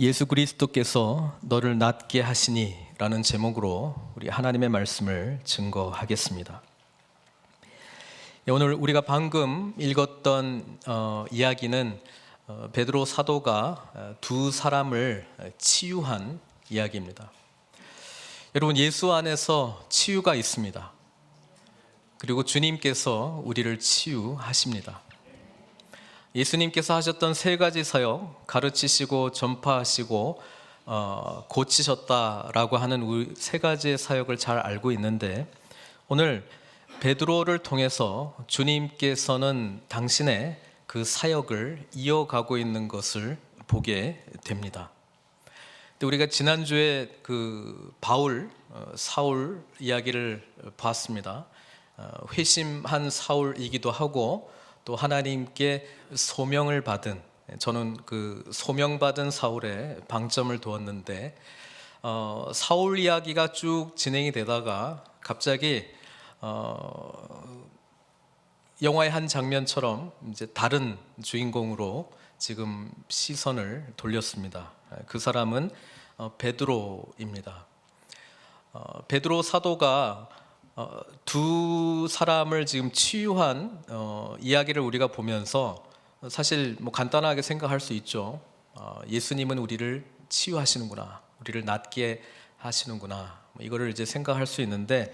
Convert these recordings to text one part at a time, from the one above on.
예수 그리스도께서 너를 낫게 하시니 라는 제목으로 우리 하나님의 말씀을 증거하겠습니다. 오늘 우리가 방금 읽었던 이야기는 베드로 사도가 두 사람을 치유한 이야기입니다. 여러분, 예수 안에서 치유가 있습니다. 그리고 주님께서 우리를 치유하십니다. 예수님께서 하셨던 세 가지 사역, 가르치시고 전파하시고 고치셨다라고 하는 세 가지의 사역을 잘 알고 있는데, 오늘 베드로를 통해서 주님께서는 당신의 그 사역을 이어가고 있는 것을 보게 됩니다. 근데 우리가 지난주에 그 사울 이야기를 봤습니다. 회심한 사울이기도 하고 또 하나님께 소명을 받은, 저는 그 소명받은 사울에 방점을 두었는데, 사울 이야기가 쭉 진행이 되다가 갑자기 영화의 한 장면처럼 이제 다른 주인공으로 지금 시선을 돌렸습니다. 그 사람은 베드로입니다. 베드로 사도가 두 사람을 지금 치유한 이야기를 우리가 보면서 사실 간단하게 생각할 수 있죠. 예수님은 우리를 치유하시는구나, 우리를 낫게 하시는구나, 이거를 이제 생각할 수 있는데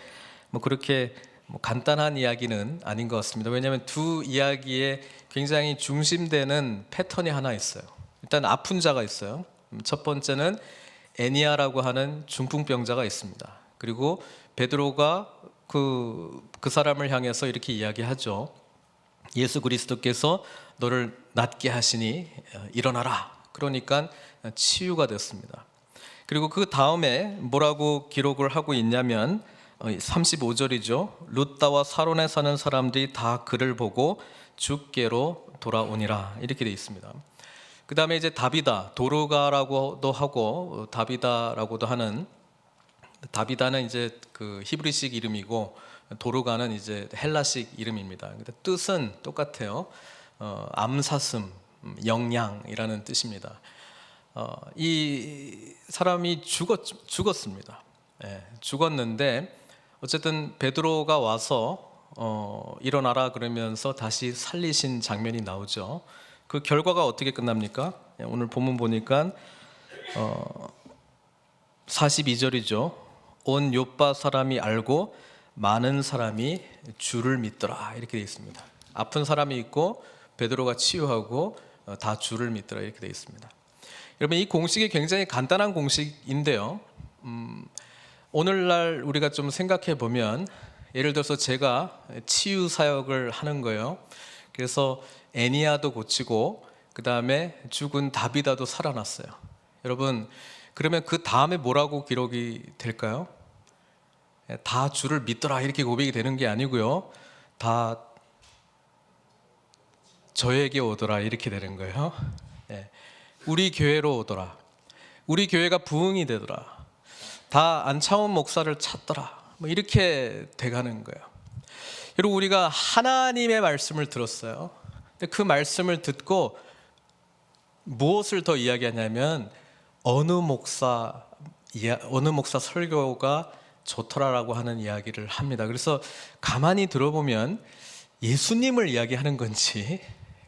그렇게 간단한 이야기는 아닌 것 같습니다. 왜냐하면 두 이야기에 굉장히 중심되는 패턴이 하나 있어요. 일단 아픈 자가 있어요. 첫 번째는 애니아라고 하는 중풍병자가 있습니다. 그리고 베드로가 그 사람을 향해서 이렇게 이야기하죠. 예수 그리스도께서 너를 낫게 하시니 일어나라. 그러니까 치유가 됐습니다. 그리고 그 다음에 뭐라고 기록을 하고 있냐면 35절이죠. 룻다와 사론에 사는 사람들이 다 그를 보고 주께로 돌아오니라, 이렇게 되어 있습니다. 그 다음에 이제 다비다, 도르가라고도 하고 다비다라고도 하는, 다비다는 이제 그 히브리식 이름이고 도르가는 이제 헬라식 이름입니다. 뜻은 똑같아요. 암사슴, 영양이라는 뜻입니다. 이 사람이 죽었습니다. 죽었는데 어쨌든 베드로가 와서 일어나라 그러면서 다시 살리신 장면이 나오죠. 그 결과가 어떻게 끝납니까? 오늘 본문 보니까 42절이죠. 온 요빠 사람이 알고 많은 사람이 주를 믿더라, 이렇게 되어 있습니다. 아픈 사람이 있고 베드로가 치유하고 다 주를 믿더라, 이렇게 되어 있습니다. 여러분, 이 공식이 굉장히 간단한 공식인데요, 오늘날 우리가 좀 생각해 보면, 예를 들어서 제가 치유 사역을 하는 거예요. 그래서 애니아도 고치고 그 다음에 죽은 다비다도 살아났어요. 여러분, 그러면 그 다음에 뭐라고 기록이 될까요? 다 주를 믿더라, 이렇게 고백이 되는 게 아니고요, 다 저에게 오더라, 이렇게 되는 거예요. 우리 교회로 오더라, 우리 교회가 부흥이 되더라, 다 안창원 목사를 찾더라, 이렇게 돼가는 거예요. 여러분, 우리가 하나님의 말씀을 들었어요. 근데 그 말씀을 듣고 무엇을 더 이야기하냐면 어느 목사 설교가 좋더라라고 하는 이야기를 합니다. 그래서 가만히 들어보면 예수님을 이야기하는 건지,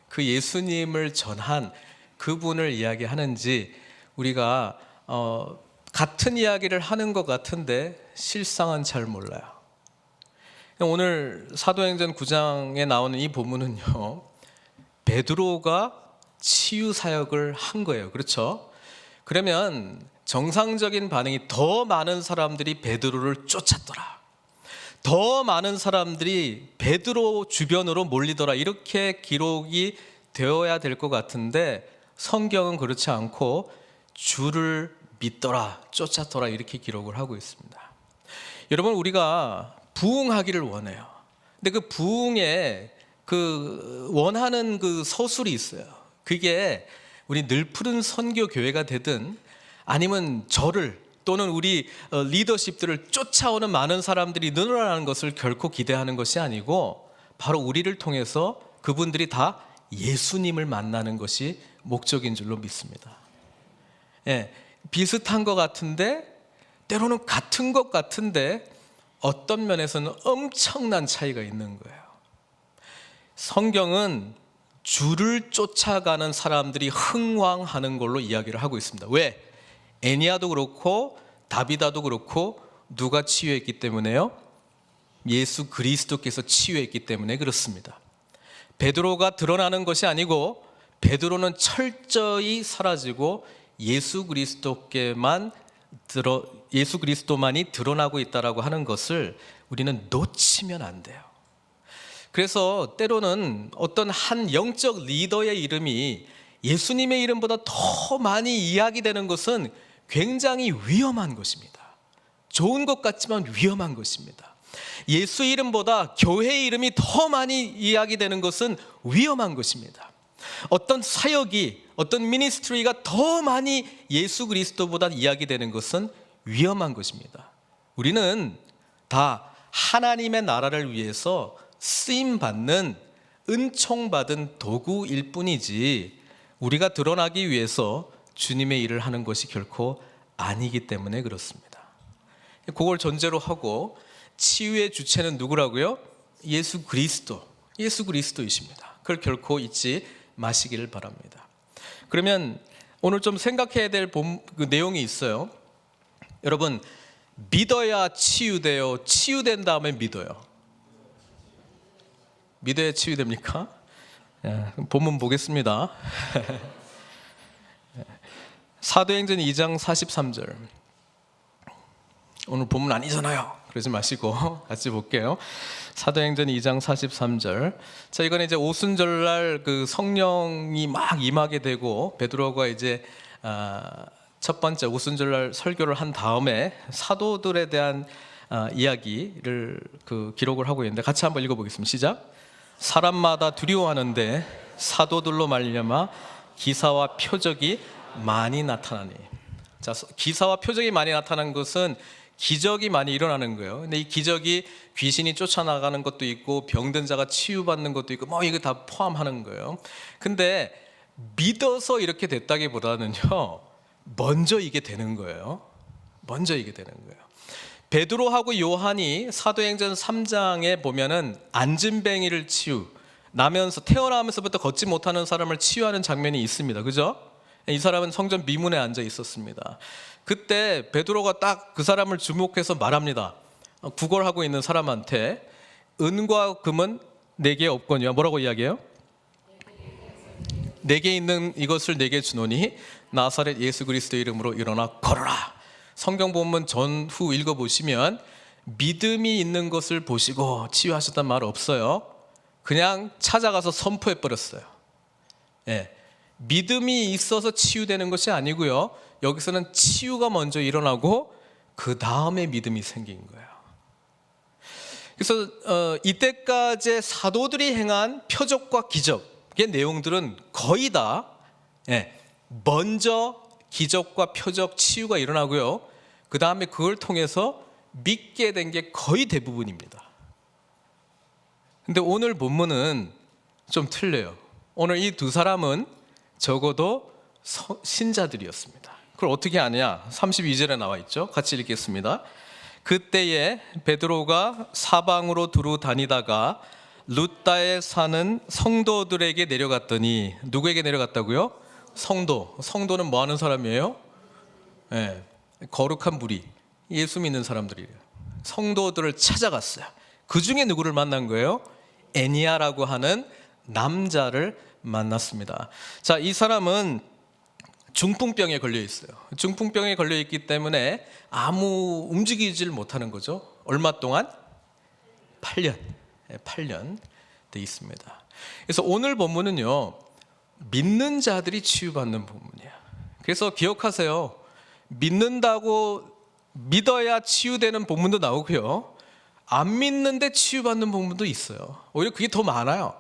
그 예수님을 전한 그분을 이야기하는지 우리가 같은 이야기를 하는 것 같은데 실상은 잘 몰라요. 오늘 사도행전 9장에 나오는 이 본문은요, 베드로가 치유 사역을 한 거예요. 그렇죠? 그러면 정상적인 반응이 더 많은 사람들이 베드로를 쫓았더라, 더 많은 사람들이 베드로 주변으로 몰리더라, 이렇게 기록이 되어야 될 것 같은데 성경은 그렇지 않고 주를 믿더라, 쫓았더라, 이렇게 기록을 하고 있습니다. 여러분, 우리가 부흥하기를 원해요. 근데 그 부흥에 그 원하는 그 서술이 있어요. 그게 우리 늘푸른 선교 교회가 되든 아니면 저를 또는 우리 리더십들을 쫓아오는 많은 사람들이 늘어나는 것을 결코 기대하는 것이 아니고, 바로 우리를 통해서 그분들이 다 예수님을 만나는 것이 목적인 줄로 믿습니다. 예, 비슷한 것 같은데 때로는 같은 것 같은데 어떤 면에서는 엄청난 차이가 있는 거예요. 성경은 주를 쫓아가는 사람들이 흥왕하는 걸로 이야기를 하고 있습니다. 왜? 애니아도 그렇고 다비다도 그렇고 누가 치유했기 때문에요? 예수 그리스도께서 치유했기 때문에 그렇습니다. 베드로가 드러나는 것이 아니고 베드로는 철저히 사라지고 예수 그리스도만이 드러나고 있다라고 하는 것을 우리는 놓치면 안 돼요. 그래서 때로는 어떤 한 영적 리더의 이름이 예수님의 이름보다 더 많이 이야기되는 것은 굉장히 위험한 것입니다. 좋은 것 같지만 위험한 것입니다. 예수 이름보다 교회 이름이 더 많이 이야기되는 것은 위험한 것입니다. 어떤 사역이, 어떤 미니스트리가 더 많이 예수 그리스도보다 이야기되는 것은 위험한 것입니다. 우리는 다 하나님의 나라를 위해서 쓰임받는 은총받은 도구일 뿐이지 우리가 드러나기 위해서 주님의 일을 하는 것이 결코 아니기 때문에 그렇습니다. 그걸 전제로 하고 치유의 주체는 누구라고요? 예수 그리스도이십니다. 그걸 결코 잊지 마시기를 바랍니다. 그러면 오늘 좀 생각해야 될 그 내용이 있어요. 여러분, 믿어야 치유돼요? 치유된 다음에 믿어요? 믿어야 치유됩니까? 본문 보겠습니다. 사도행전 2장 43절. 오늘 본문 아니잖아요. 그러지 마시고 같이 볼게요. 사도행전 2장 43절. 자, 이건 이제 오순절날 그 성령이 막 임하게 되고 베드로가 이제 첫 번째 오순절날 설교를 한 다음에 사도들에 대한 이야기를 그 기록을 하고 있는데 같이 한번 읽어보겠습니다. 시작. 사람마다 두려워하는데 사도들로 말미암아 기사와 표적이 많이 나타나니. 자, 기사와 표적이 많이 나타난 것은 기적이 많이 일어나는 거예요. 근데 이 기적이 귀신이 쫓아나가는 것도 있고 병든 자가 치유받는 것도 있고 뭐 이거 다 포함하는 거예요. 근데 믿어서 이렇게 됐다기보다는요, 먼저 이게 되는 거예요. 먼저 이게 되는 거예요. 베드로하고 요한이 사도행전 3장에 보면은 안진뱅이를 치유나면서 태어나면서부터 걷지 못하는 사람을 치유하는 장면이 있습니다. 그죠? 이 사람은 성전 미문에 앉아 있었습니다. 그때 베드로가 딱 그 사람을 주목해서 말합니다. 구걸하고 있는 사람한테 은과 금은 내게 없거니와 뭐라고 이야기해요? 내게 있는 이것을 내게 주노니 나사렛 예수 그리스도 이름으로 일어나 걸어라. 성경 본문 전후 읽어보시면 믿음이 있는 것을 보시고 치유하셨단 말 없어요. 그냥 찾아가서 선포해버렸어요. 예. 믿음이 있어서 치유되는 것이 아니고요, 여기서는 치유가 먼저 일어나고 그 다음에 믿음이 생긴 거예요. 그래서 이때까지 사도들이 행한 표적과 기적의 내용들은 거의 다 먼저 기적과 표적, 치유가 일어나고요, 그 다음에 그걸 통해서 믿게 된 게 거의 대부분입니다. 근데 오늘 본문은 좀 틀려요. 오늘 이 두 사람은 적어도 신자들이었습니다. 그걸 어떻게 아냐? 32절에 나와 있죠. 같이 읽겠습니다. 그때에 베드로가 사방으로 두루 다니다가 룻다에 사는 성도들에게 내려갔더니, 누구에게 내려갔다고요? 성도는 뭐 하는 사람이에요? 거룩한 무리, 예수 믿는 사람들이에요. 성도들을 찾아갔어요. 그 중에 누구를 만난 거예요? 애니아라고 하는 남자를 만났습니다. 자, 이 사람은 중풍병에 걸려 있어요. 중풍병에 걸려 있기 때문에 아무 움직이질 못하는 거죠. 얼마 동안? 8년 돼 있습니다. 그래서 오늘 본문은요, 믿는 자들이 치유받는 본문이에요. 그래서 기억하세요. 믿어야 치유되는 본문도 나오고요, 안 믿는데 치유받는 본문도 있어요. 오히려 그게 더 많아요.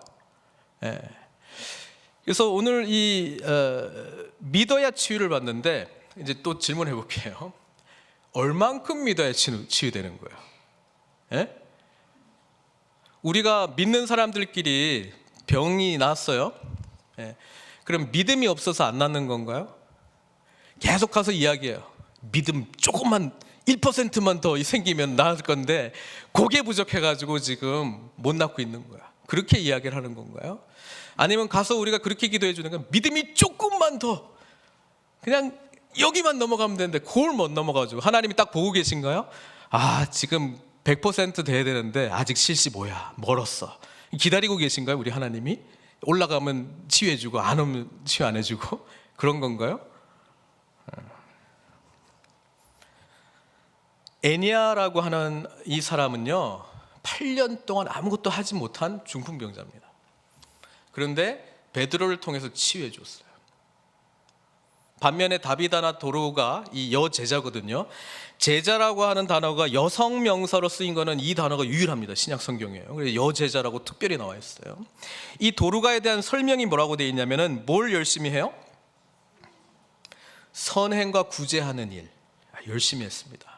그래서 오늘 이 믿어야 치유를 받는데, 이제 또 질문해 볼게요. 얼만큼 믿어야 치유되는 거예요? 우리가 믿는 사람들끼리 병이 났어요. 그럼 믿음이 없어서 안 낫는 건가요? 계속 가서 이야기해요. 믿음 조금만 1%만 더 생기면 나을 건데 그게 부족해가지고 지금 못 낳고 있는 거야. 그렇게 이야기를 하는 건가요? 아니면 가서 우리가 그렇게 기도해 주는 건 믿음이 조금만 더 그냥 여기만 넘어가면 되는데 그걸 못 넘어가지고 하나님이 딱 보고 계신가요? 아, 지금 100% 돼야 되는데 아직 75야 멀었어. 기다리고 계신가요? 우리 하나님이 올라가면 치유해주고 안 오면 치유 안 해주고 그런 건가요? 애니아라고 하는 이 사람은요 8년 동안 아무것도 하지 못한 중풍병자입니다. 그런데 베드로를 통해서 치유해 줬어요. 반면에 다비다나 도로가 이 여제자거든요. 제자라고 하는 단어가 여성 명사로 쓰인 거는 이 단어가 유일합니다. 신약 성경이에요. 그래서 여제자라고 특별히 나와 있어요. 이 도루가에 대한 설명이 뭐라고 되어 있냐면은 뭘 열심히 해요? 선행과 구제하는 일 열심히 했습니다.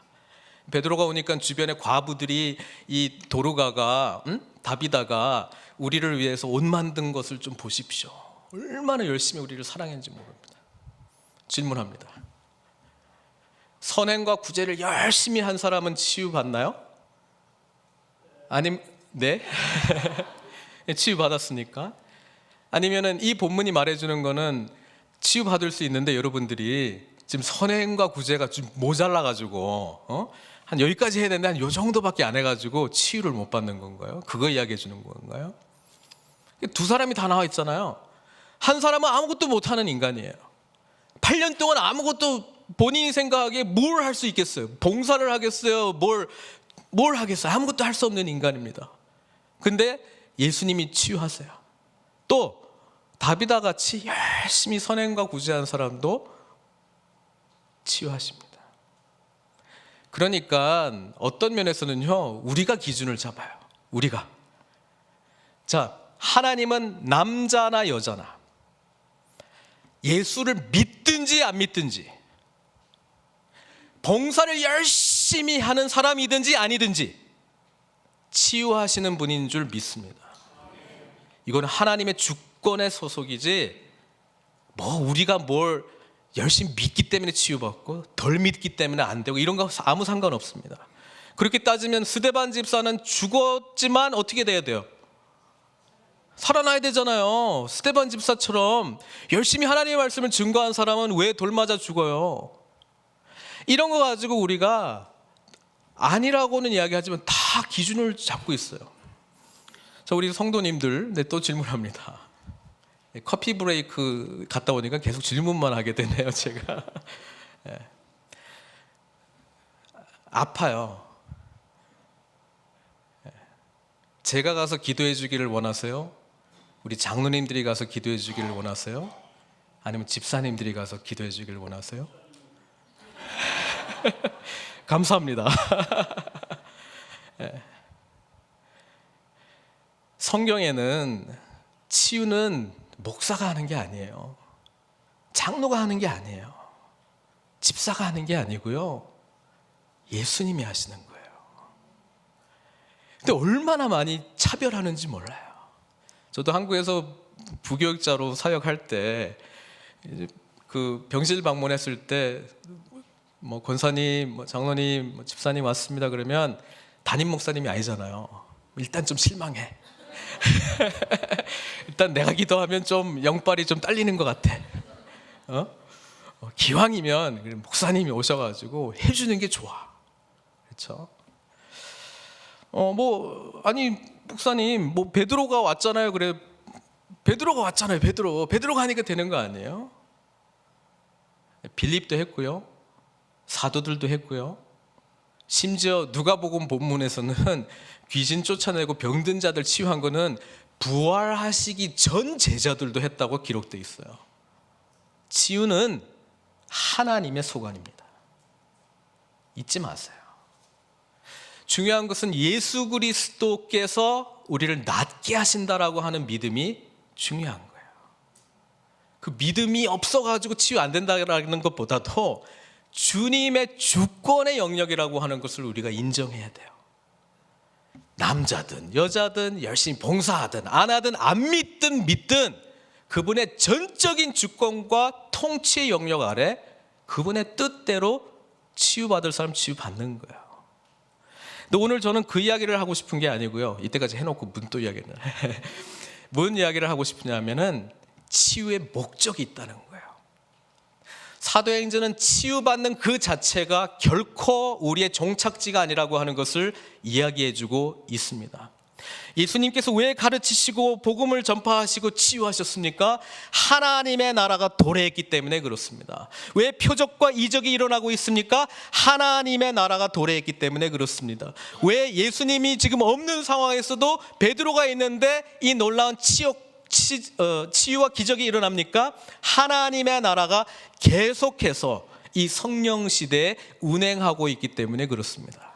베드로가 오니까 주변에 과부들이 이 도루가가 다비다가 우리를 위해서 옷 만든 것을 좀 보십시오. 얼마나 열심히 우리를 사랑했는지 모릅니다. 질문합니다. 선행과 구제를 열심히 한 사람은 치유받나요? 아님 네? 치유받았습니까? 아니면은 이 본문이 말해주는 거는 치유받을 수 있는데 여러분들이 지금 선행과 구제가 좀 모자라가지고 한 여기까지 해야 되는데 한 요 정도밖에 안 해가지고 치유를 못 받는 건가요? 그거 이야기해 주는 건가요? 두 사람이 다 나와 있잖아요. 한 사람은 아무것도 못하는 인간이에요. 8년 동안 아무것도 본인이 생각하기에 뭘 할 수 있겠어요? 봉사를 하겠어요? 뭘 하겠어요? 아무것도 할 수 없는 인간입니다. 근데 예수님이 치유하세요. 또 다비다 같이 열심히 선행과 구제한 사람도 치유하십니다. 그러니까 어떤 면에서는요 우리가 기준을 잡아요. 우리가 자 하나님은 남자나 여자나 예수를 믿든지 안 믿든지 봉사를 열심히 하는 사람이든지 아니든지 치유하시는 분인 줄 믿습니다. 이건 하나님의 주권의 소속이지 뭐 우리가 뭘 열심히 믿기 때문에 치유받고 덜 믿기 때문에 안 되고 이런 거 아무 상관없습니다. 그렇게 따지면 스데반 집사는 죽었지만 어떻게 돼야 돼요? 살아나야 되잖아요. 스데반 집사처럼 열심히 하나님의 말씀을 증거한 사람은 왜 돌 맞아 죽어요? 이런 거 가지고 우리가 아니라고는 이야기하지만 다 기준을 잡고 있어요. 자, 우리 성도님들, 네, 또 질문합니다. 커피 브레이크 갔다 오니까 계속 질문만 하게 되네요, 제가. 네. 아파요. 제가 가서 기도해 주기를 원하세요? 우리 장로님들이 가서 기도해 주기를 원하세요? 아니면 집사님들이 가서 기도해 주기를 원하세요? 감사합니다. 성경에는 치유는 목사가 하는 게 아니에요. 장로가 하는 게 아니에요. 집사가 하는 게 아니고요. 예수님이 하시는 거예요. 근데 얼마나 많이 차별하는지 몰라요. 저도 한국에서 부교육자로 사역할 때 그 병실 방문했을 때 뭐 권사님, 뭐 장로님, 뭐 집사님 왔습니다 그러면 담임 목사님이 아니잖아요. 일단 좀 실망해. 일단 내가 기도하면 좀 영빨이 좀 딸리는 것 같아. 기왕이면 목사님이 오셔가지고 해주는 게 좋아. 그렇죠? 뭐 아니 목사님 뭐 베드로가 왔잖아요. 그래 베드로가 왔잖아요. 베드로가 하니까 되는 거 아니에요? 빌립도 했고요. 사도들도 했고요. 심지어 누가복음 본문에서는 귀신 쫓아내고 병든 자들 치유한 거는 부활하시기 전 제자들도 했다고 기록되어 있어요. 치유는 하나님의 소관입니다. 잊지 마세요. 중요한 것은 예수 그리스도께서 우리를 낫게 하신다라고 하는 믿음이 중요한 거예요. 그 믿음이 없어가지고 치유 안 된다라는 것보다도 주님의 주권의 영역이라고 하는 것을 우리가 인정해야 돼요. 남자든 여자든 열심히 봉사하든 안 하든 안 믿든 믿든 그분의 전적인 주권과 통치의 영역 아래 그분의 뜻대로 치유받을 사람 치유받는 거예요. 근데 오늘 저는 그 이야기를 하고 싶은 게 아니고요. 이때까지 해놓고 문또 이야기는 뭔 이야기를 하고 싶으냐면은 치유의 목적이 있다는 거예요. 사도행전은 치유받는 그 자체가 결코 우리의 종착지가 아니라고 하는 것을 이야기해주고 있습니다. 예수님께서 왜 가르치시고 복음을 전파하시고 치유하셨습니까? 하나님의 나라가 도래했기 때문에 그렇습니다. 왜 표적과 이적이 일어나고 있습니까? 하나님의 나라가 도래했기 때문에 그렇습니다. 왜 예수님이 지금 없는 상황에서도 베드로가 있는데 이 놀라운 치유와 기적이 일어납니까? 하나님의 나라가 계속해서 이 성령 시대에 운행하고 있기 때문에 그렇습니다.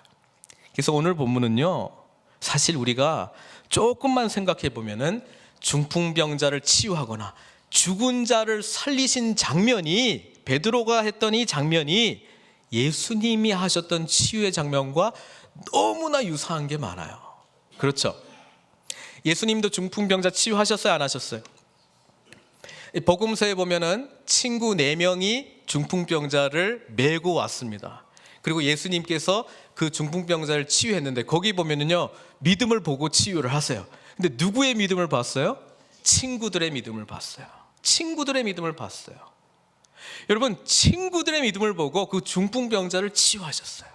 그래서 오늘 본문은요, 사실 우리가 조금만 생각해 보면은 중풍병자를 치유하거나 죽은 자를 살리신 장면이, 베드로가 했던 이 장면이 예수님이 하셨던 치유의 장면과 너무나 유사한 게 많아요. 그렇죠? 예수님도 중풍병자 치유하셨어요, 안 하셨어요? 복음서에 보면은 친구 4명이 중풍병자를 메고 왔습니다. 그리고 예수님께서 그 중풍병자를 치유했는데 거기 보면은요, 믿음을 보고 치유를 하세요. 근데 누구의 믿음을 봤어요? 친구들의 믿음을 봤어요. 친구들의 믿음을 봤어요. 여러분, 친구들의 믿음을 보고 그 중풍병자를 치유하셨어요.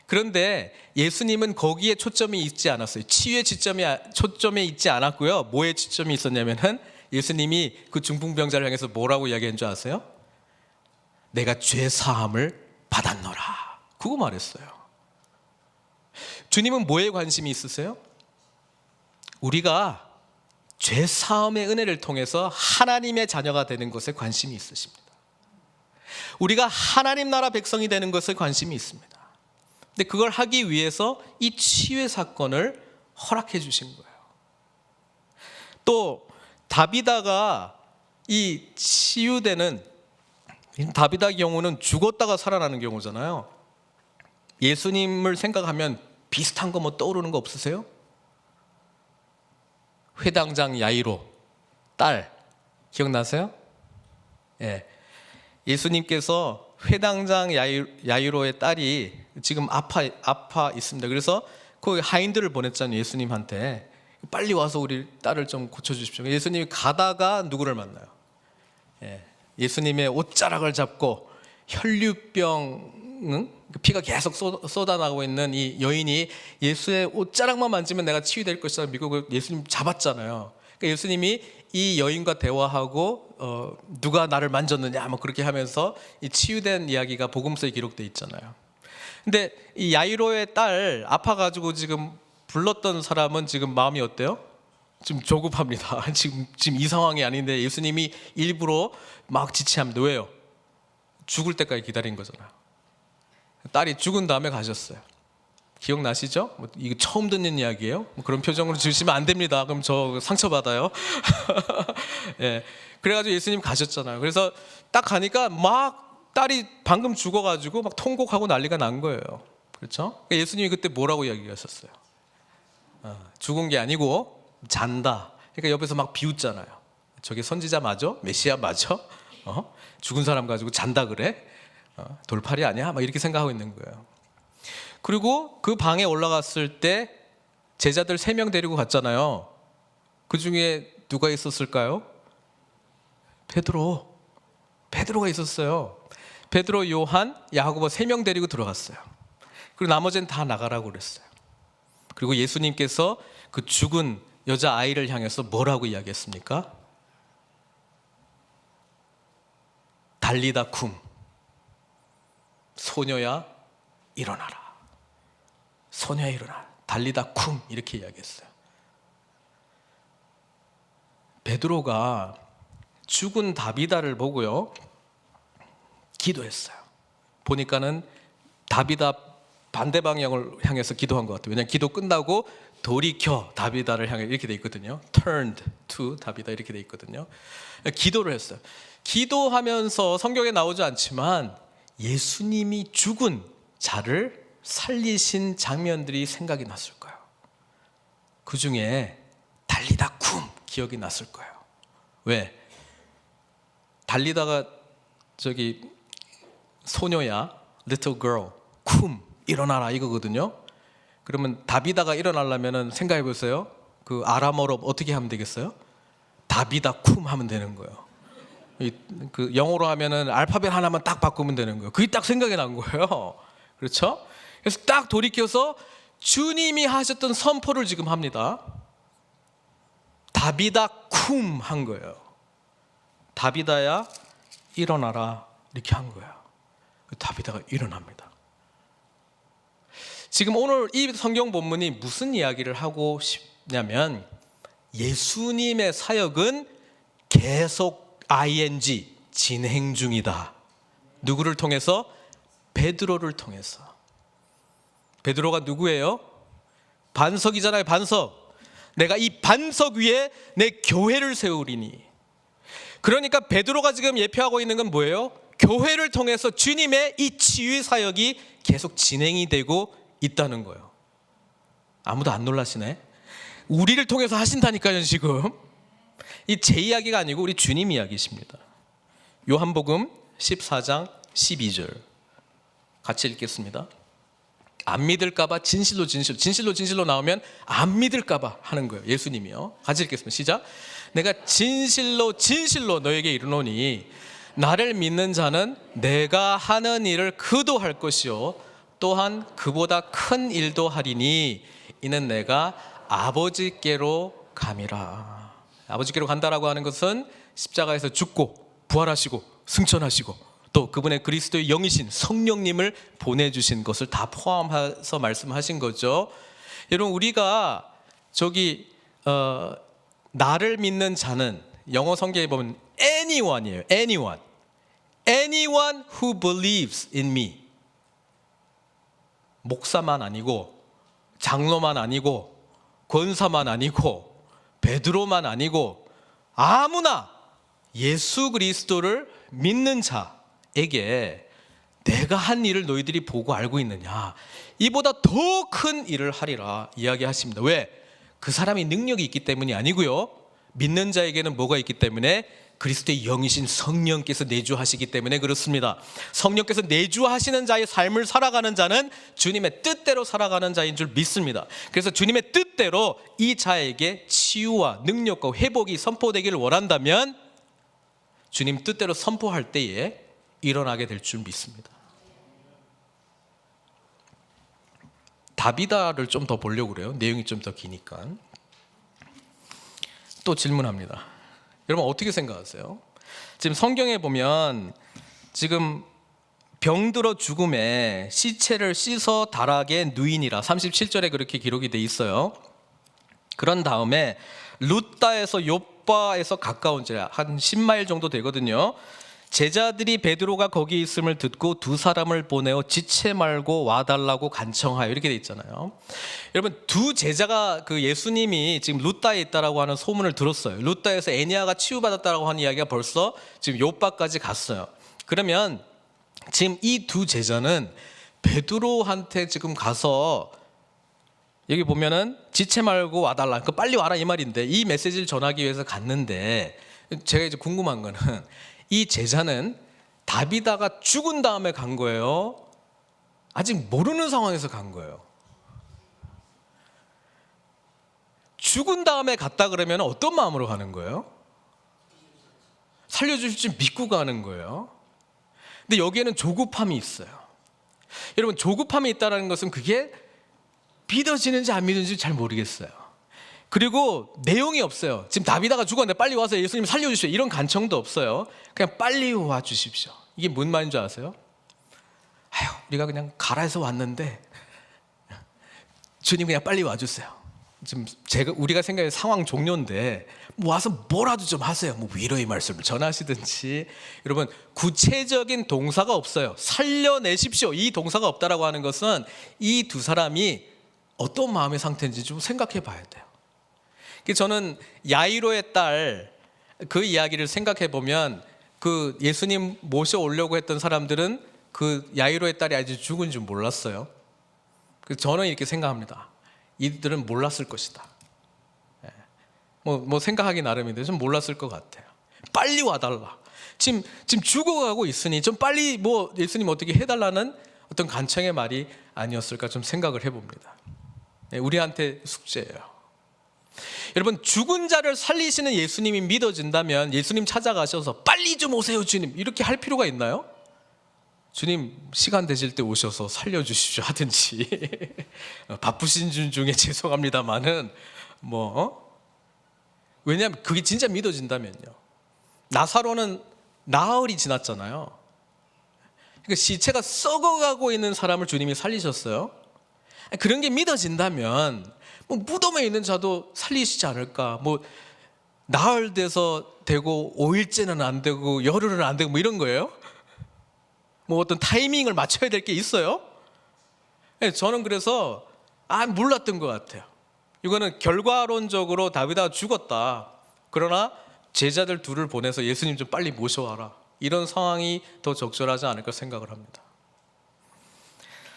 그런데 예수님은 거기에 초점이 있지 않았어요. 치유의 초점이 있지 않았고요. 뭐에 초점이 있었냐면은 예수님이 그 중풍병자를 향해서 뭐라고 이야기한 줄 아세요? 내가 죄 사함을 받았노라. 그거 말했어요. 주님은 뭐에 관심이 있으세요? 우리가 죄 사함의 은혜를 통해서 하나님의 자녀가 되는 것에 관심이 있으십니다. 우리가 하나님 나라 백성이 되는 것에 관심이 있습니다. 근데 그걸 하기 위해서 이 치유의 사건을 허락해 주신 거예요. 또 다비다가 이 치유되는, 다비다의 경우는 죽었다가 살아나는 경우잖아요. 예수님을 생각하면 비슷한 거 뭐 떠오르는 거 없으세요? 회당장 야이로 딸 기억나세요? 예. 예수님께서 회당장 야이로의 딸이 지금 아파 있습니다. 그래서 그 하인들을 보냈잖아요. 예수님한테 빨리 와서 우리 딸을 좀 고쳐주십시오. 예수님이 가다가 누구를 만나요? 예수님의 옷자락을 잡고 혈류병, 피가 계속 쏟아나고 있는 이 여인이 예수의 옷자락만 만지면 내가 치유될 것이다 믿고 예수님 잡았잖아요. 그러니까 예수님이 이 여인과 대화하고 누가 나를 만졌느냐 뭐 그렇게 하면서 이 치유된 이야기가 복음서에 기록되어 있잖아요. 근데 이 야이로의 딸 아파가지고 지금 불렀던 사람은 지금 마음이 어때요? 지금 조급합니다. 지금 이 상황이 아닌데 예수님이 일부러 막 지체합니다. 왜요? 죽을 때까지 기다린 거잖아요. 딸이 죽은 다음에 가셨어요. 기억나시죠? 이거 처음 듣는 이야기예요. 그런 표정으로 주시면 안 됩니다. 그럼 저 상처받아요. 예. 그래가지고 예수님 가셨잖아요. 그래서 딱 가니까 막 딸이 방금 죽어가지고 막 통곡하고 난리가 난 거예요. 그렇죠? 예수님이 그때 뭐라고 이야기하셨어요? 죽은 게 아니고 잔다. 그러니까 옆에서 막 비웃잖아요. 저게 선지자 맞아? 메시아 맞아? 죽은 사람 가지고 잔다 그래? 돌팔이 아니야? 막 이렇게 생각하고 있는 거예요. 그리고 그 방에 올라갔을 때 제자들 3명 데리고 갔잖아요. 그 중에 누가 있었을까요? 베드로가 있었어요. 베드로, 요한, 야고보 3명 데리고 들어갔어요. 그리고 나머지는 다 나가라고 그랬어요. 그리고 예수님께서 그 죽은 여자아이를 향해서 뭐라고 이야기했습니까? 달리다 쿰, 소녀야 일어나라. 소녀야 일어나라. 달리다 쿰 이렇게 이야기했어요. 베드로가 죽은 다비다를 보고요 기도했어요. 보니까는 다비다 반대 방향을 향해서 기도한 것 같아요. 왜냐하면 기도 끝나고 돌이켜 다비다를 향해 이렇게 돼 있거든요. Turned to 다비다 이렇게 돼 있거든요. 기도를 했어요. 기도하면서 성경에 나오지 않지만 예수님이 죽은 자를 살리신 장면들이 생각이 났을 거예요. 그 중에 달리다 쿰 기억이 났을 거예요. 왜? 달리다가 저기 소녀야, little girl, 쿰 일어나라 이거거든요. 그러면 다비다가 일어나려면은 생각해 보세요. 그 아람어로 어떻게 하면 되겠어요? 다비다 쿰 하면 되는 거예요. 그 영어로 하면은 알파벳 하나만 딱 바꾸면 되는 거예요. 그게 딱 생각이 난 거예요. 그렇죠? 그래서 딱 돌이켜서 주님이 하셨던 선포를 지금 합니다. 다비다 쿰 한 거예요. 다비다야 일어나라 이렇게 한 거예요. 다비다가 일어납니다. 지금 오늘 이 성경 본문이 무슨 이야기를 하고 싶냐면 예수님의 사역은 계속 ing 진행 중이다. 누구를 통해서? 베드로를 통해서. 베드로가 누구예요? 반석이잖아요. 반석. 내가 이 반석 위에 내 교회를 세우리니. 그러니까 베드로가 지금 예표하고 있는 건 뭐예요? 교회를 통해서 주님의 이 치유 사역이 계속 진행이 되고 있다는 거예요. 아무도 안 놀라시네. 우리를 통해서 하신다니까요. 지금 이 제 이야기가 아니고 우리 주님 이야기십니다. 요한복음 14장 12절 같이 읽겠습니다. 안 믿을까봐 진실로 나오면 안 믿을까봐 하는 거예요. 예수님이요. 같이 읽겠습니다. 시작. 내가 진실로 너에게 이르노니 나를 믿는 자는 내가 하는 일을 그도 할 것이요 또한 그보다 큰 일도 하리니 이는 내가 아버지께로 감이라. 아버지께로 간다라고 하는 것은 십자가에서 죽고 부활하시고 승천하시고 또 그분의 그리스도의 영이신 성령님을 보내주신 것을 다 포함해서 말씀하신 거죠. 여러분 우리가 나를 믿는 자는 영어 성경에 보면 anyone이에요. anyone who believes in me. 목사만 아니고 장로만 아니고 권사만 아니고 베드로만 아니고 아무나 예수 그리스도를 믿는 자에게 내가 한 일을 너희들이 보고 알고 있느냐, 이보다 더 큰 일을 하리라 이야기하십니다. 왜? 그 사람이 능력이 있기 때문이 아니고요, 믿는 자에게는 뭐가 있기 때문에? 그리스도의 영이신 성령께서 내주하시기 때문에 그렇습니다. 성령께서 내주하시는 자의 삶을 살아가는 자는 주님의 뜻대로 살아가는 자인 줄 믿습니다. 그래서 주님의 뜻대로 이 자에게 치유와 능력과 회복이 선포되기를 원한다면 주님 뜻대로 선포할 때에 일어나게 될 줄 믿습니다. 다비다를 좀 더 보려고 그래요. 내용이 좀 더 기니까. 또 질문합니다. 여러분 어떻게 생각하세요? 지금 성경에 보면 지금 병들어 죽음에 시체를 씻어 다락에 누이니라 37절에 그렇게 기록이 돼 있어요. 그런 다음에 룻다에서 욥바에서 가까운 데 한 10마일 정도 되거든요. 제자들이 베드로가 거기 있음을 듣고 두 사람을 보내어 지체 말고 와달라고 간청하여 이렇게 돼 있잖아요. 여러분 두 제자가 그 예수님이 지금 룻다에 있다라고 하는 소문을 들었어요. 룻다에서 애니아가 치유받았다라고 하는 이야기가 벌써 지금 욥바까지 갔어요. 그러면 지금 이 두 제자는 베드로한테 지금 가서 여기 보면은 지체 말고 와달라, 그러니까 빨리 와라 이 말인데 이 메시지를 전하기 위해서 갔는데 제가 이제 궁금한 거는 이 제자는 다비다가 죽은 다음에 간 거예요? 아직 모르는 상황에서 간 거예요? 죽은 다음에 갔다 그러면 어떤 마음으로 가는 거예요? 살려주실 줄 믿고 가는 거예요. 근데 여기에는 조급함이 있어요. 여러분 조급함이 있다는 것은 그게 믿어지는지 안 믿어지는지 잘 모르겠어요. 그리고 내용이 없어요. 지금 다비다가 죽었는데 빨리 와서 예수님 살려주십시오 이런 간청도 없어요. 그냥 빨리 와주십시오. 이게 뭔 말인 줄 아세요? 아유, 우리가 그냥 가라 해서 왔는데 주님 그냥 빨리 와주세요. 지금 우리가 생각해 상황 종료인데 뭐 와서 뭐라도 좀 하세요. 뭐 위로의 말씀을 전하시든지. 여러분 구체적인 동사가 없어요. 살려내십시오 이 동사가 없다라고 하는 것은 이 두 사람이 어떤 마음의 상태인지 좀 생각해 봐야 돼요. 저는 야이로의 딸 그 이야기를 생각해 보면 그 예수님 모셔오려고 했던 사람들은 그 야이로의 딸이 아직 죽은 줄 몰랐어요. 그래서 저는 이렇게 생각합니다. 이들은 몰랐을 것이다. 뭐 생각하기 나름인데 좀 몰랐을 것 같아요. 빨리 와달라. 지금 죽어가고 있으니 좀 빨리 뭐 예수님 어떻게 해달라는 어떤 간청의 말이 아니었을까 좀 생각을 해봅니다. 네, 우리한테 숙제예요. 여러분, 죽은 자를 살리시는 예수님이 믿어진다면 예수님 찾아가셔서 빨리 좀 오세요 주님 이렇게 할 필요가 있나요? 주님 시간 되실 때 오셔서 살려주십시오 하든지 바쁘신 분 중에 죄송합니다마는 왜냐하면 그게 진짜 믿어진다면요. 나사로는 나흘이 지났잖아요. 그러니까 시체가 썩어가고 있는 사람을 주님이 살리셨어요. 그런 게 믿어진다면 무덤에 있는 자도 살리시지 않을까. 나흘 돼서 되고 5일째는 안 되고 열흘은 안 되고 이런 거예요. 어떤 타이밍을 맞춰야 될 게 있어요. 저는 그래서 몰랐던 것 같아요. 이거는 결과론적으로 다윗아가 죽었다. 그러나 제자들 둘을 보내서 예수님 좀 빨리 모셔와라. 이런 상황이 더 적절하지 않을까 생각을 합니다.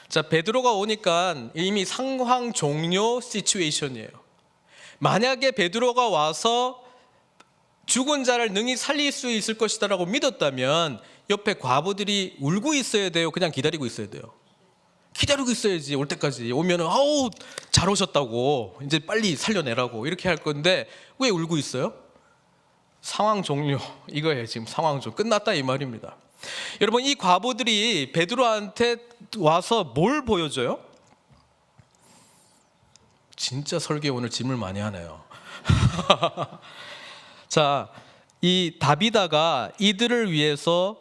자, 베드로가 오니까 이미 상황 종료 시츄에이션이에요. 만약에 베드로가 와서 죽은 자를 능히 살릴 수 있을 것이다라고 믿었다면 옆에 과부들이 울고 있어야 돼요? 그냥 기다리고 있어야 돼요? 기다리고 있어야지. 올 때까지 오면은 아우 잘 오셨다고 이제 빨리 살려내라고 이렇게 할 건데 왜 울고 있어요? 상황 종료 이거예요. 지금 상황 종료 끝났다 이 말입니다. 여러분, 이 과부들이 베드로한테 와서 뭘 보여줘요? 진짜 설교에 오늘 짐을 많이 하네요. 자, 이 다비다가 이들을 위해서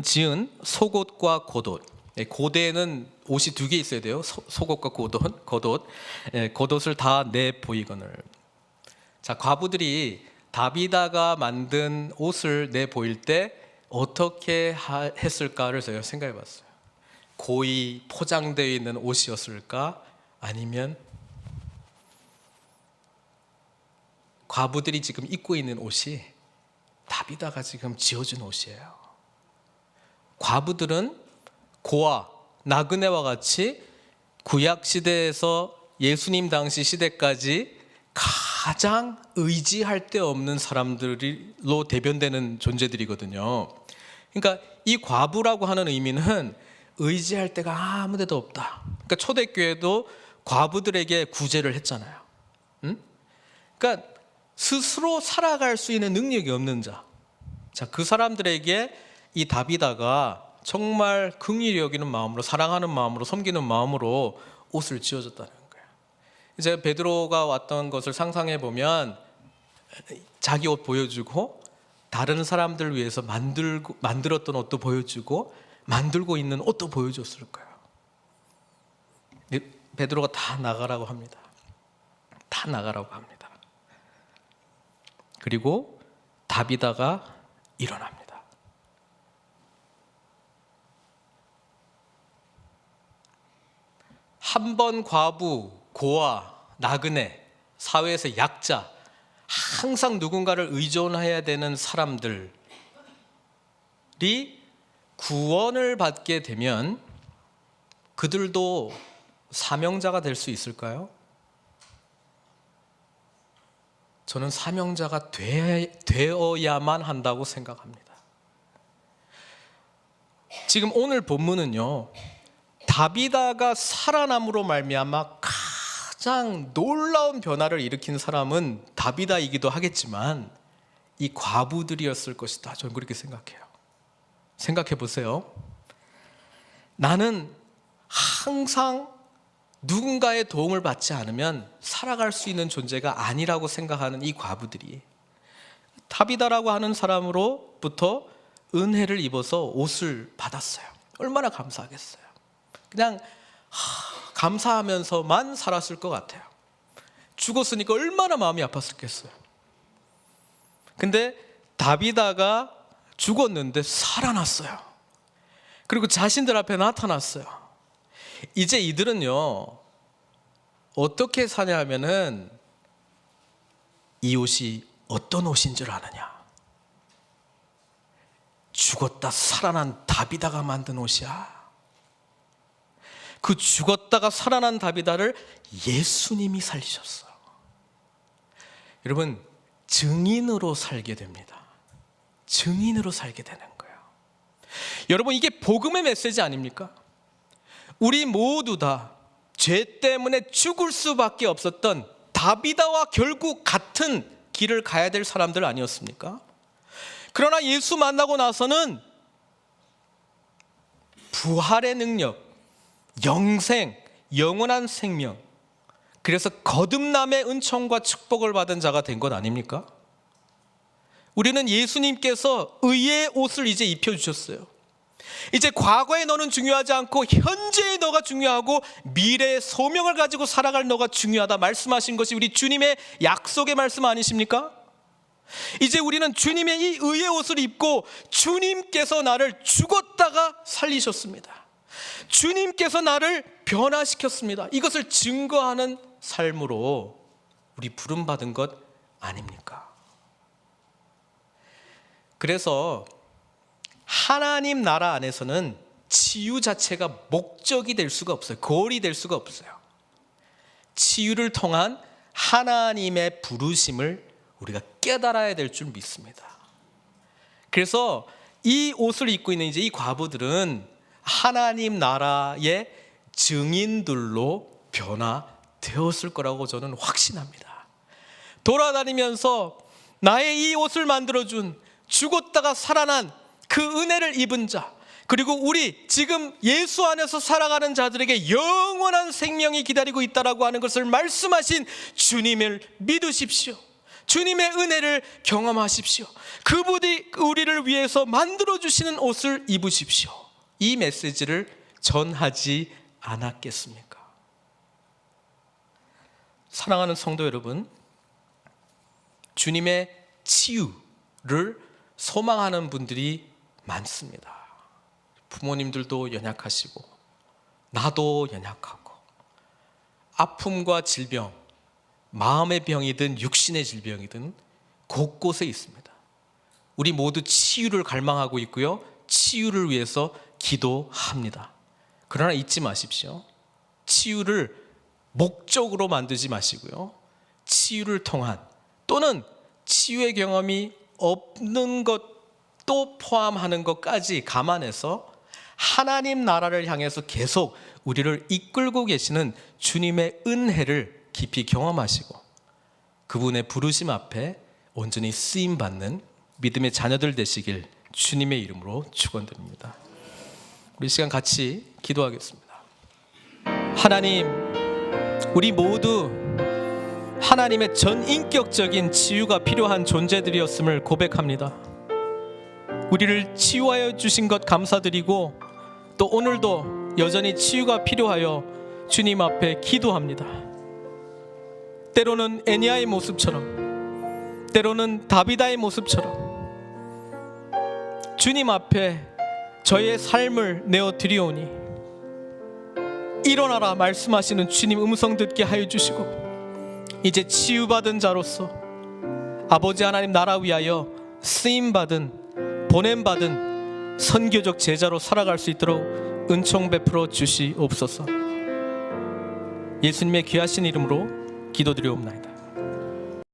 지은 속옷과 겉옷. 고대에는 옷이 두 개 있어야 돼요. 속옷과 겉옷. 겉옷을 다 내 보이거늘. 자, 과부들이 다비다가 만든 옷을 내 보일 때 어떻게 했을까를 제가 생각해 봤어요. 고이 포장되어 있는 옷이었을까? 아니면 과부들이 지금 입고 있는 옷이 다비다가 지금 지어준 옷이에요. 과부들은 고아, 나그네와 같이 구약 시대에서 예수님 당시 시대까지 가장 의지할 데 없는 사람들로 대변되는 존재들이거든요. 그러니까 이 과부라고 하는 의미는 의지할 데가 아무 데도 없다. 그러니까 초대교회도 과부들에게 구제를 했잖아요. 그러니까 스스로 살아갈 수 있는 능력이 없는 자. 자, 그 사람들에게 이 다비다가 정말 긍휼히 여기는 마음으로, 사랑하는 마음으로, 섬기는 마음으로 옷을 지어줬다는 거예요. 이제 베드로가 왔던 것을 상상해 보면 자기 옷 보여주고 다른 사람들 위해서 만들었던 옷도 보여주고 만들고 있는 옷도 보여줬을 거예요. 베드로가 다 나가라고 합니다. 다 나가라고 합니다. 그리고 다비다가 일어납니다. 한 번 과부, 고아, 나그네, 사회에서 약자, 항상 누군가를 의존해야 되는 사람들이 구원을 받게 되면 그들도 사명자가 될 수 있을까요? 저는 사명자가 되어야만 한다고 생각합니다. 지금 오늘 본문은요, 다비다가 살아남으로 말미암아 가장 놀라운 변화를 일으킨 사람은 다비다이기도 하겠지만 이 과부들이었을 것이다. 저는 그렇게 생각해요. 생각해 보세요. 나는 항상 누군가의 도움을 받지 않으면 살아갈 수 있는 존재가 아니라고 생각하는 이 과부들이 다비다라고 하는 사람으로부터 은혜를 입어서 옷을 받았어요. 얼마나 감사하겠어요. 그냥 감사하면서만 살았을 것 같아요. 죽었으니까 얼마나 마음이 아팠겠어요. 근데 다비다가 죽었는데 살아났어요. 그리고 자신들 앞에 나타났어요. 이제 이들은요, 어떻게 사냐 하면은 이 옷이 어떤 옷인 줄 아느냐? 죽었다 살아난 다비다가 만든 옷이야. 그 죽었다가 살아난 다비다를 예수님이 살리셨어요. 여러분, 증인으로 살게 됩니다. 증인으로 살게 되는 거예요. 여러분, 이게 복음의 메시지 아닙니까? 우리 모두 다 죄 때문에 죽을 수밖에 없었던 다비다와 결국 같은 길을 가야 될 사람들 아니었습니까? 그러나 예수 만나고 나서는 부활의 능력, 영생, 영원한 생명, 그래서 거듭남의 은총과 축복을 받은 자가 된 것 아닙니까? 우리는 예수님께서 의의 옷을 이제 입혀주셨어요. 이제 과거의 너는 중요하지 않고 현재의 너가 중요하고 미래의 소명을 가지고 살아갈 너가 중요하다 말씀하신 것이 우리 주님의 약속의 말씀 아니십니까? 이제 우리는 주님의 이 의의 옷을 입고 주님께서 나를 죽었다가 살리셨습니다. 주님께서 나를 변화시켰습니다. 이것을 증거하는 삶으로 우리 부름받은 것 아닙니까? 그래서 하나님 나라 안에서는 치유 자체가 목적이 될 수가 없어요. 골이 될 수가 없어요. 치유를 통한 하나님의 부르심을 우리가 깨달아야 될 줄 믿습니다. 그래서 이 옷을 입고 있는 이제 이 과부들은 하나님 나라의 증인들로 변화되었을 거라고 저는 확신합니다. 돌아다니면서 나의 이 옷을 만들어준, 죽었다가 살아난 그 은혜를 입은 자, 그리고 우리 지금 예수 안에서 살아가는 자들에게 영원한 생명이 기다리고 있다라고 하는 것을 말씀하신 주님을 믿으십시오. 주님의 은혜를 경험하십시오. 그분이 우리를 위해서 만들어주시는 옷을 입으십시오. 이 메시지를 전하지 않았겠습니까? 사랑하는 성도 여러분, 주님의 치유를 소망하는 분들이 많습니다. 부모님들도 연약하시고 나도 연약하고 아픔과 질병, 마음의 병이든 육신의 질병이든 곳곳에 있습니다. 우리 모두 치유를 갈망하고 있고요, 치유를 위해서 기도합니다. 그러나 잊지 마십시오. 치유를 목적으로 만들지 마시고요, 치유를 통한 또는 치유의 경험이 없는 것도 포함하는 것까지 감안해서 하나님 나라를 향해서 계속 우리를 이끌고 계시는 주님의 은혜를 깊이 경험하시고 그분의 부르심 앞에 온전히 쓰임받는 믿음의 자녀들 되시길 주님의 이름으로 축원드립니다. 우리 시간 같이 기도하겠습니다. 하나님, 우리 모두 하나님의 전인격적인 치유가 필요한 존재들이었음을 고백합니다. 우리를 치유하여 주신 것 감사드리고 또 오늘도 여전히 치유가 필요하여 주님 앞에 기도합니다. 때로는 애니야의 모습처럼, 때로는 다비다의 모습처럼 주님 앞에 저의 삶을 내어드리오니 일어나라 말씀하시는 주님 음성 듣게 하여 주시고 이제 치유받은 자로서 아버지 하나님 나라 위하여 쓰임받은, 보냄받은 선교적 제자로 살아갈 수 있도록 은총 베풀어 주시옵소서. 예수님의 귀하신 이름으로 기도드리옵나이다.